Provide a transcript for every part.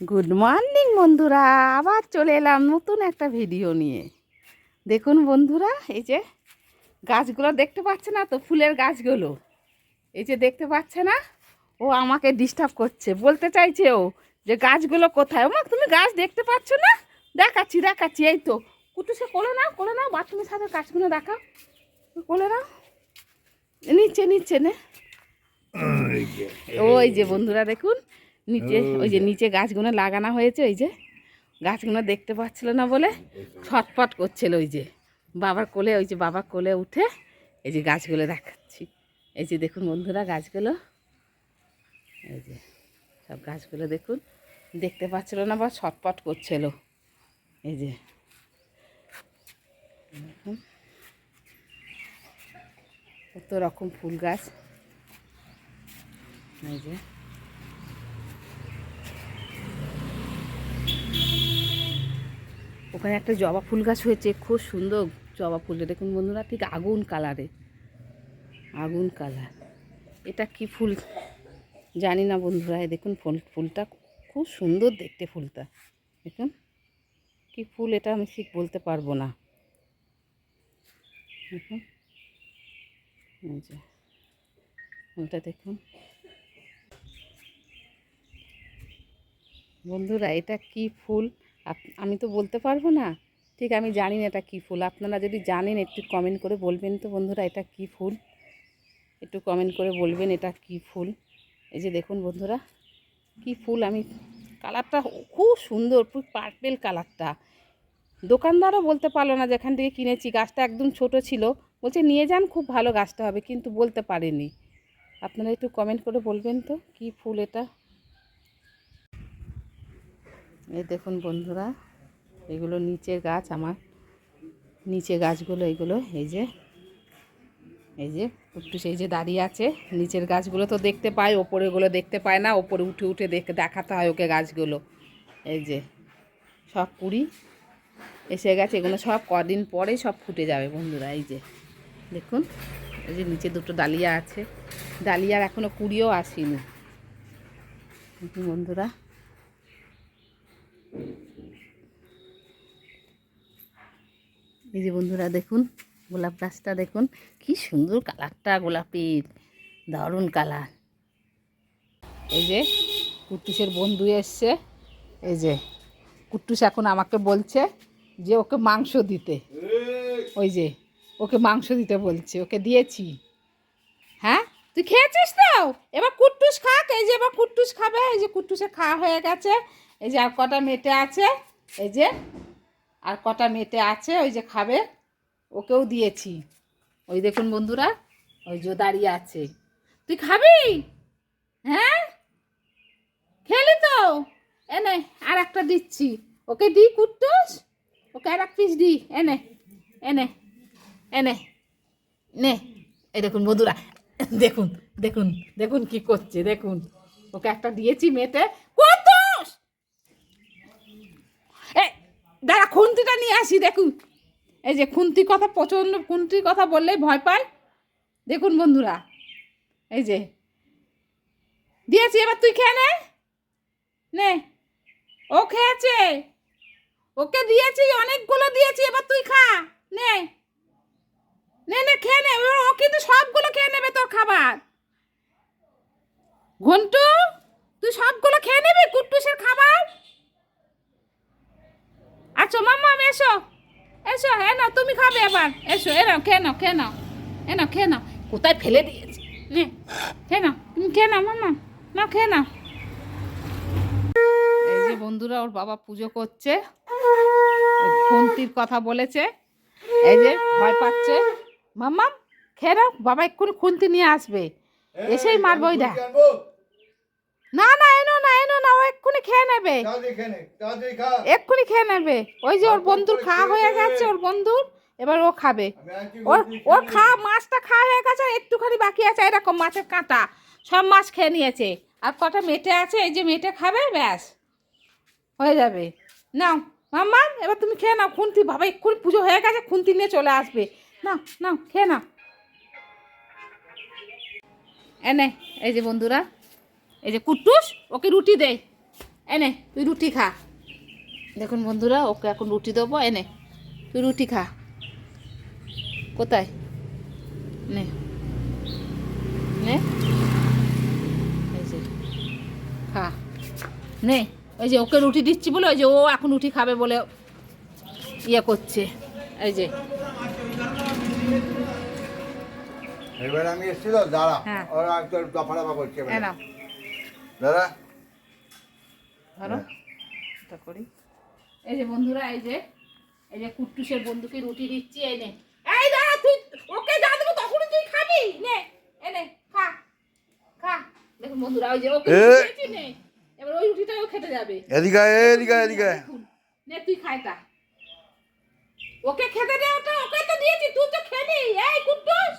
Good morning বন্ধুরা, আবার চলে এলাম নতুন একটা ভিডিও নিয়ে। দেখুন বন্ধুরা, এই যে গাছগুলো দেখতে পাচ্ছে না তো, ফুলের গাছগুলো এই যে দেখতে পাচ্ছে না, ও আমাকে ডিস্টার্ব করছে, বলতে চাইছে ও যে গাছগুলো কোথায়। মা তুমি গাছ দেখতে পাচ্ছ না? দেখাচ্ছি দেখাচ্ছি, এই তো কুটুসে কোলে নাও বাথরুমের সাথে গাছগুলো দেখাও, কোলে নাও, নিচে নিচে নে। ওই যে বন্ধুরা দেখুন নিচে, ওই যে নিচে গাছগুলো লাগানো হয়েছে, ওই যে গাছগুলো দেখতে পাচ্ছিল না বলে ছটফট করছিল। ওই যে বাবার কোলে, ওই যে বাবার কোলে উঠে এই যে গাছগুলো দেখাচ্ছি। এই যে দেখুন বন্ধুরা গাছগুলো, এই যে সব গাছগুলো দেখুন, দেখতে পাচ্ছিল না বা ছটফট করছিল। এই যে দেখুন কত রকম ফুল গাছ। এই যে ওখানে একটা জবা ফুল গাছ হয়েছে, খুব সুন্দর জবা ফুলটা দেখুন বন্ধুরা, ঠিক আগুন কালারে, আগুন কালার। এটা কি ফুল জানি না বন্ধুরা, দেখুন ফুলটা খুব সুন্দর দেখতে, ফুলটা দেখুন কি ফুল, এটা আমি ঠিক বলতে পারবো না। দেখুন এই যে ফুলটা দেখুন বন্ধুরা, এটা কি ফুল আমি তো বলতে পারবো না, ঠিক আমি জানি না এটা কী ফুল। আপনারা যদি জানেন একটু কমেন্ট করে বলবেন তো বন্ধুরা, এটা কি ফুল একটু কমেন্ট করে বলবেন এটা কি ফুল। এই যে দেখুন বন্ধুরা কি ফুল, আমি কালারটা খুব সুন্দর, খুব পার্পেল কালারটা। দোকানদারও বলতে পারলো না, যেখান থেকে কিনেছি গাছটা একদম ছোট ছিল, বলছে নিয়ে যান খুব ভালো গাছটা হবে, কিন্তু বলতে পারেনি। আপনারা একটু কমেন্ট করে বলবেন তো কি ফুল এটা। এই দেখুন বন্ধুরা, এগুলো নিচের গাছ, আমার নিচে গাছগুলো এইগুলো, এই যে একটু সেই যে দাঁড়িয়ে আছে। নিচের গাছগুলো তো দেখতে পায়, ওপরেগুলো দেখতে পায় না, ওপরে উঠে উঠে দেখাতে হয় ওকে গাছগুলো। এই যে সব কুড়ি এসে গেছে, এগুলো সব কদিন পরে সব ফুটে যাবে বন্ধুরা। এই যে দেখুন, এই যে নিচে দুটো ডালিয়া আছে, ডালিয়ার এখনও কুড়িও আসেনি বন্ধুরা। এই যে বন্ধুরা দেখুন গোলাপ গাছটা দেখুন কি সুন্দর কালারটা, গোলাপের দারুণ কালার। এই যে কুট্টুসের বন্ধু এসছে, এই যে কুট্টুস এখন আমাকে বলছে যে ওকে মাংস দিতে, ওই যে ওকে মাংস দিতে বলছে, ওকে দিয়েছি। হ্যাঁ তুই খেয়েছিস তো, এবার কুট্টুস খাক। এই যে এবার কুট্টুস খাবে, এই যে কুট্টুসের খাওয়া হয়ে গেছে। এই যে আর কটা মেটে আছে, এই যে আর কটা মেটে আছে, ওই যে খাবে, ওকেও দিয়েছি। ওই দেখুন বন্ধুরা, ওই যে দাঁড়িয়ে আছে। তুই খাবি? হ্যাঁ খেলি তো, এনে আর একটা দিচ্ছি, ওকে দি কুট্টুস, ওকে আর এক পিস দি, এনে এনে এনে নে। এই দেখুন বন্ধুরা, দেখুন দেখুন দেখুন কি করছে, দেখুন ওকে একটা দিয়েছি মেটে। কুট্টুস এ দাঁড়া, খুন্তিটা নিয়ে আসি। দেখুন এই যে খুন্তি কথা, প্রচণ্ড খুন্তির কথা বললেই ভয় পায়। দেখুন বন্ধুরা, এই যে দিয়েছি, এবার তুই খেয়ে নে, নে। ও খেয়েছে, ওকে দিয়েছি, অনেকগুলো দিয়েছি, এবার তুই খা, নে নে নে খেয়ে নে। ও কিন্তু সবগুলো খেয়ে নেবে তোর খাবার। ঘন্টু তুই সবগুলো খেয়ে নেবি কুট্টুসের খাবার। আচ্ছা মাম্মা এসো, এসো এ নাও তুমি খাবে এবার, এসো এ নাও খেয়ে নাও, খেয়ে নাও, এ নাও খেয়ে নাও। কোথায় ফেলে দিয়েছি, নে খেয়ে নাও, তুমি খেয়ে নাও মাম্মা, নাও খেয়ে নাও। এই যে বন্ধুরা, ওর বাবা পুজো করছে, খুন্তির কথা বলেছে, এই যে ভয় পাচ্ছে। মাম্মা খেয়ে নাও, বাবা এক্ষুনি খুন্তি নিয়ে আসবে, এসেই মারবো। ওই দেখ, না না এনো না এনো না, ও এক্ষুনি খেয়ে নেবে, এক্ষুনি খেয়ে নেবে। ওই যে ওর বন্ধুর খাওয়া হয়ে গেছে, ওর বন্ধুর, এবার ও খাবে। ওর ওর খাওয়া মাছটা খাওয়া হয়ে গেছে, একটুখানি বাকি আছে, এরকম মাছের কাঁটা সব মাছ খেয়ে নিয়েছে, আর কটা মেটে আছে, এই যে মেটে খাবে, ব্যাস হয়ে যাবে। নাও মাম্মা এবার তুমি খেয়ে নাও, খুন্তি বাবা এক্ষুনি পুজো হয়ে গেছে, খুন্তি নিয়ে চলে আসবে, নাও নাও খেয়ে নাও। এনে এই যে বন্ধুরা, এই যে কুট্টুস ওকে রুটি দে, এনে তুই রুটি খা। দেখুন বন্ধুরা, ওকে এখন রুটি দেবো। এনে তুই রুটি খা। কোথায়? নে নে, এই যে খা, নে। ওই যে ওকে রুটি দিচ্ছি বলে, ওই যে ও এখন রুটি খাবে বলে ইয়ে করছে। এই যে এবার আমি এসেছি তো, দাঁড়া। হ্যাঁ। ওরা তোর দফাড়াফা করছে এবারে। নাও দাদা ধরো, এটা করি। এই যে বন্ধুরা, এই যে কুট্টুসের বন্ধুকে রুটি দিচ্ছি। এই নে, এই দাঁড়া, তুই ওকে যা দেবো তখনই তুই খাবি। নে এনে খা, খা। দেখুন বন্ধুরা, ওই যে ওকে রুটি দিয়েছি, নে এবার ওই রুটিটাও খেতে যাবে। এদিকে এদিকে এদিকে। দেখুন, নে তুই খাইটা, ওকে খেতে দে। ওটা ওকে তো দিয়েছি, তুই তো খেলি। এই কুট্টুস,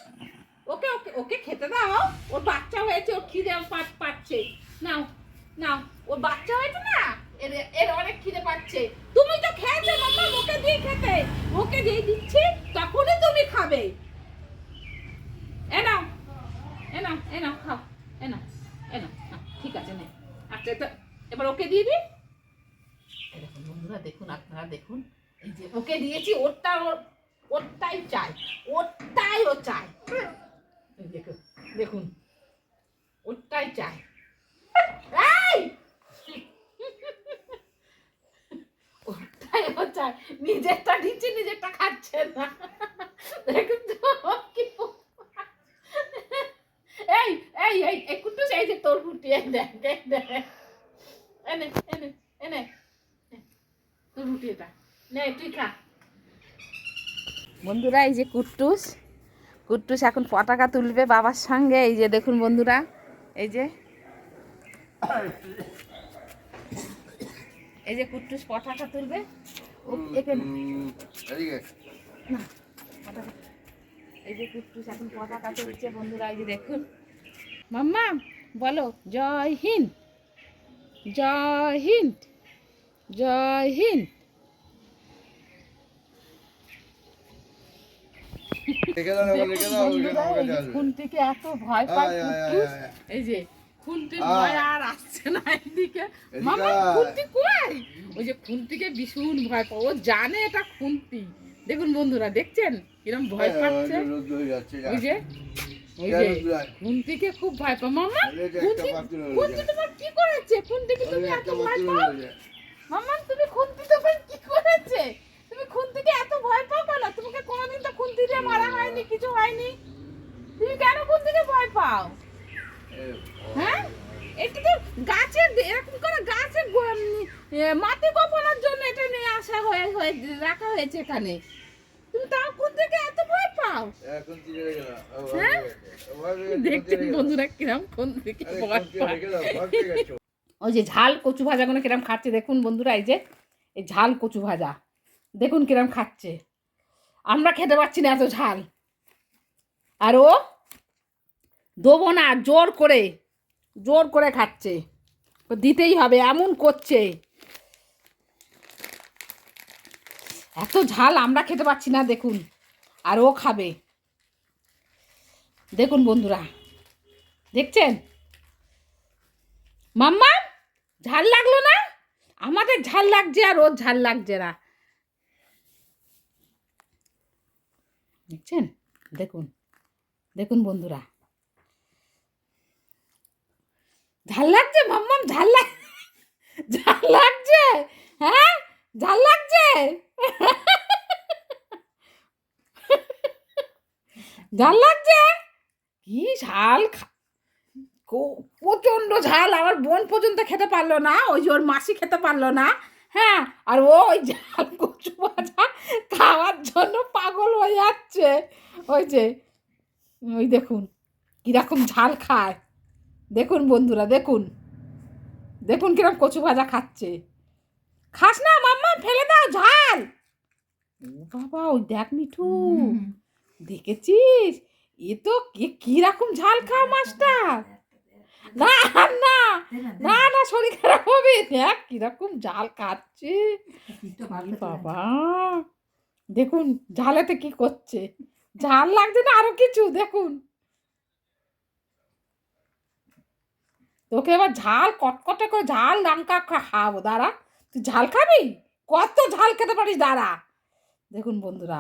ওকে ওকে ওকে খেতে দাও। ওর বাচ্চা হয়েছে, ওর খিদে পাচ্ছে। নাও নাও, ওর বাচ্চা হয়েছে না, এর এর অনেক খিদে পাচ্ছে। তুমি তো খেয়েছো মাম্মা, ওকে দিয়ে খেতে। ওকে দিয়ে দিচ্ছি, তখনই তুমি খাবে। এ নাও এ নাও এ নাও, খাও। এ নাও এ নাও, ঠিক আছে নে। আচ্ছা, তো এবার ওকে দিয়ে দিই। এই দেখুন বন্ধুরা, দেখুন আপনারা দেখুন, এই যে ওকে দিয়েছি, ওরটাই চাই, ওরটাই ও চাই। দেখুন দেখুন, ওরটাই চাই। এই ওরটাই ও চাই, নিজেরটা দিচ্ছি, নিজেরটা খাচ্ছে না। দেখুন তো কি এই এই এই একটু চাই যে তোর রুটি। দেখ দেখ দেখ, এনে এনে এনে তোর রুটি, এটা নে তুই খা। বন্ধুরা, এই যে কুট্টুস, কুট্টুস এখন পতাকা তুলবে বাবার সঙ্গে। এই যে দেখুন বন্ধুরা, এই যে এই যে কুট্টুস পতাকা তুলবে। একে না, পতাকা। এই যে কুট্টুস এখন পতাকা তুলছে বন্ধুরা। এই যে দেখুন, মাম্মা বলো জয় হিন্দ, জয় হিন্দ, জয় হিন্দ। খুন্তিকে এত ভয় পায় কুট্টুস, এই যে খুন্তির ভয় আর আসছে না এদিকে। মামা খুন্তি কই? ওই যে খুন্তিকে ভীষণ ভয় পায়, ও জানে এটা খুন্তি। দেখুন বন্ধুরা, দেখছেন কিরম ভয় পাচ্ছে। ওই যে ওই যে খুন্তিকে খুব ভয় পায়। মামা খুন্তি তোমার কি করেছে? খুন্তিকে তুমি এত ভয় পাও? মামা তুমি খুন্তি তোমার কি করেছে? তুমি খুন্তিকে এত ভয় পাও কেন? তোমাকে কোনোদিন তো খুন্তি দিয়ে মারা হয়নি, কিছু হয়নি, তুমি কেন খুন্তিকে ভয় পাও? হ্যাঁ, এটা তো গাছের, এরকম করে গাছের মাটি কোপানোর জন্য এটা নিয়ে আসা হয়ে রাখা হয়েছে এখানে। তুমি তাও খুন্তিকে এত ভয় পাও? হ্যাঁ, দেখছেন বন্ধুরা কিরম খুন্তিকে ভয় পায়। ওই যে ঝাল কচু ভাজাগুলো কিরম খাচ্ছে দেখুন বন্ধুরা। এই যে এই ঝাল কচু ভাজা দেখুন কিরম খাচ্ছে। আমরা খেতে পারছি না এত ঝাল। আর ও দেবো না, জোর করে খাচ্ছে, দিতেই হবে, এমন করছে। এত ঝাল আমরা খেতে পারছি না দেখুন, আর ও খাবে। দেখুন বন্ধুরা, দেখছেন মাম্মা, ঝাল লাগলো না? আমাদের ঝাল লাগছে আর ওর ঝাল লাগছে না, দেখছেন? দেখুন দেখুন বন্ধুরা, ঝাল লাগছে মাম্মাম, ঝাল লাগছে। হ্যাঁ, ঝাল লাগছে। ঝাল লাগছে, কি ঝাল, প্রচন্ড ঝাল। আমার বোন পর্যন্ত খেতে পারলো না, ওই যে ওর মাসি খেতে পারলো না। হ্যাঁ, আর ও ওই ঝাল কচু ভাজা খাওয়ার জন্য পাগল হয়ে যাচ্ছে। ওই যে ওই দেখুন কিরকম ঝাল খায়। দেখুন বন্ধুরা, দেখুন দেখুন কিরকম কচু ভাজা খাচ্ছে। খাস না মাম্মা, ফেলে দাও ঝাল। ও বাবা, ওই দেখ মিঠু, দেখেছিস? এ তো কিরকম ঝাল খাওয়া মাছটা। না না না না, শরীর খারাপ হবে। দেখ কিরকম ঝাল খাচ্ছে বাবা। দেখুন ঝালেতে কি করছে, ঝাল লাগছে না আরো কিছু। দেখুন তোকে এবার ঝাল কটকটে করে ঝাল লঙ্কা খাওয়াবো, দাঁড়া। তুই ঝাল খাবি? কত ঝাল খেতে পারিস, দাঁড়া। দেখুন বন্ধুরা,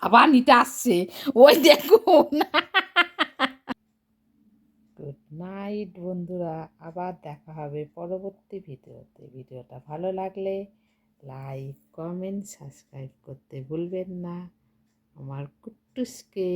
আবার নিতে আসছে, ওই দেখুন। গুড নাইট বন্ধুরা, আবার দেখা হবে পরবর্তী ভিডিওতে। ভিডিওটা ভালো লাগলে লাইক, কমেন্ট, সাবস্ক্রাইব করতে ভুলবেন না আমার কুট্টুসকে।